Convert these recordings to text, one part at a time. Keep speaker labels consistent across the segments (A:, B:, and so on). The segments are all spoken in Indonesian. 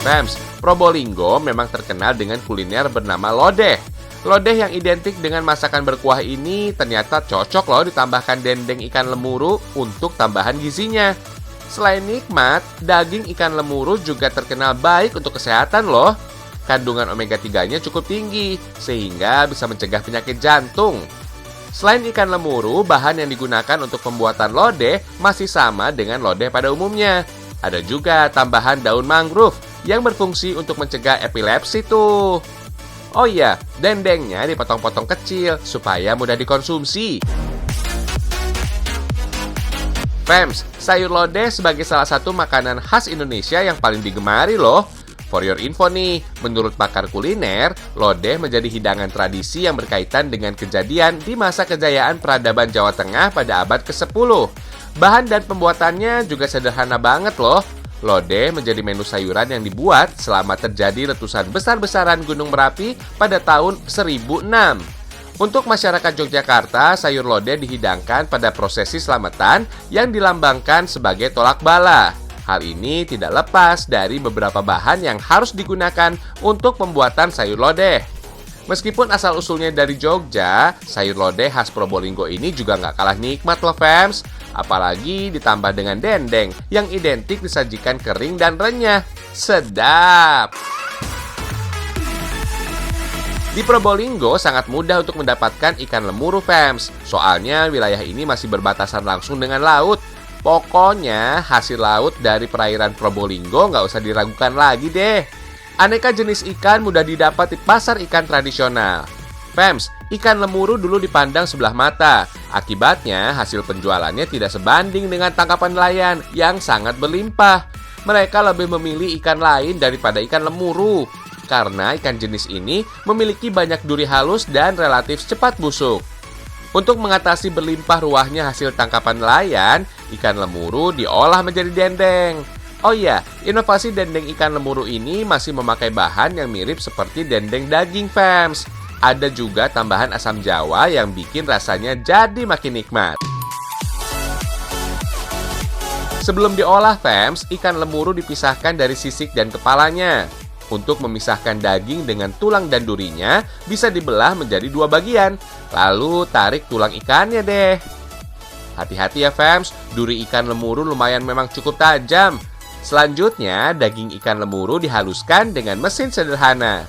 A: Fams, Probolinggo memang terkenal dengan kuliner bernama lodeh. Lodeh yang identik dengan masakan berkuah ini ternyata cocok loh ditambahkan dendeng ikan lemuru untuk tambahan gizinya. Selain nikmat, daging ikan lemuru juga terkenal baik untuk kesehatan loh. Kandungan omega 3-nya cukup tinggi, sehingga bisa mencegah penyakit jantung. Selain ikan lemuru, bahan yang digunakan untuk pembuatan lodeh masih sama dengan lodeh pada umumnya. Ada juga tambahan daun mangrove yang berfungsi untuk mencegah epilepsi tuh. Oh iya, dendengnya dipotong-potong kecil supaya mudah dikonsumsi. Fams, sayur lodeh sebagai salah satu makanan khas Indonesia yang paling digemari loh. For your info nih, menurut pakar kuliner, lodeh menjadi hidangan tradisi yang berkaitan dengan kejadian di masa kejayaan peradaban Jawa Tengah pada abad ke-10. Bahan dan pembuatannya juga sederhana banget loh. Lodeh menjadi menu sayuran yang dibuat selama terjadi letusan besar-besaran Gunung Merapi pada tahun 1006. Untuk masyarakat Yogyakarta, sayur lodeh dihidangkan pada prosesi selamatan yang dilambangkan sebagai tolak bala. Hal ini tidak lepas dari beberapa bahan yang harus digunakan untuk pembuatan sayur lodeh. Meskipun asal-usulnya dari Jogja, sayur lodeh khas Probolinggo ini juga nggak kalah nikmat loh fams. Apalagi ditambah dengan dendeng yang identik disajikan kering dan renyah. Sedap! Di Probolinggo sangat mudah untuk mendapatkan ikan lemuru fams. Soalnya wilayah ini masih berbatasan langsung dengan laut. Pokoknya hasil laut dari perairan Probolinggo nggak usah diragukan lagi deh. Aneka jenis ikan mudah didapat di pasar ikan tradisional. Fams, ikan lemuru dulu dipandang sebelah mata. Akibatnya hasil penjualannya tidak sebanding dengan tangkapan nelayan yang sangat berlimpah. Mereka lebih memilih ikan lain daripada ikan lemuru. Karena ikan jenis ini memiliki banyak duri halus dan relatif cepat busuk. Untuk mengatasi berlimpah ruahnya hasil tangkapan nelayan, ikan lemuru diolah menjadi dendeng. Oh iya, inovasi dendeng ikan lemuru ini masih memakai bahan yang mirip seperti dendeng daging fams. Ada juga tambahan asam jawa yang bikin rasanya jadi makin nikmat. Sebelum diolah fams, ikan lemuru dipisahkan dari sisik dan kepalanya. Untuk memisahkan daging dengan tulang dan durinya, bisa dibelah menjadi dua bagian. Lalu tarik tulang ikannya deh. Hati-hati ya fams, duri ikan lemuru lumayan memang cukup tajam. Selanjutnya, daging ikan lemuru dihaluskan dengan mesin sederhana.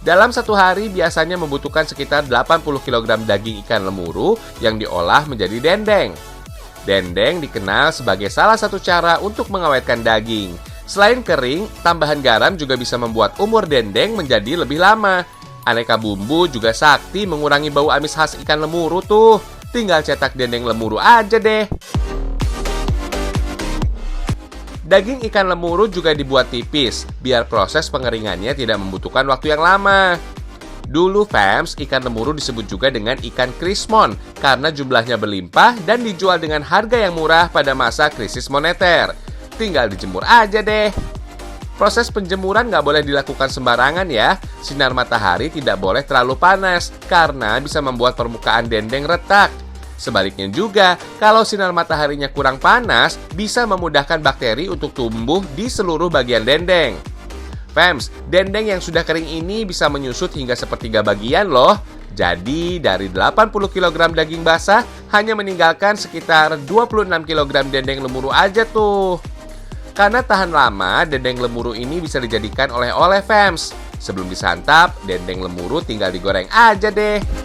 A: Dalam satu hari biasanya membutuhkan sekitar 80 kg daging ikan lemuru yang diolah menjadi dendeng. Dendeng dikenal sebagai salah satu cara untuk mengawetkan daging. Selain kering, tambahan garam juga bisa membuat umur dendeng menjadi lebih lama. Aneka bumbu juga sakti mengurangi bau amis khas ikan lemuru tuh. Tinggal cetak dendeng lemuru aja deh. Daging ikan lemuru juga dibuat tipis, biar proses pengeringannya tidak membutuhkan waktu yang lama. Dulu fams, ikan lemuru disebut juga dengan ikan krismon karena jumlahnya berlimpah dan dijual dengan harga yang murah pada masa krisis moneter. Tinggal dijemur aja deh. Proses penjemuran nggak boleh dilakukan sembarangan ya. Sinar matahari tidak boleh terlalu panas karena bisa membuat permukaan dendeng retak. Sebaliknya juga, kalau sinar mataharinya kurang panas, bisa memudahkan bakteri untuk tumbuh di seluruh bagian dendeng. Fams, dendeng yang sudah kering ini bisa menyusut hingga sepertiga bagian loh. Jadi, dari 80 kg daging basah, hanya meninggalkan sekitar 26 kg dendeng lemuru aja tuh. Karena tahan lama, dendeng lemuru ini bisa dijadikan oleh-oleh fams. Sebelum disantap, dendeng lemuru tinggal digoreng aja deh.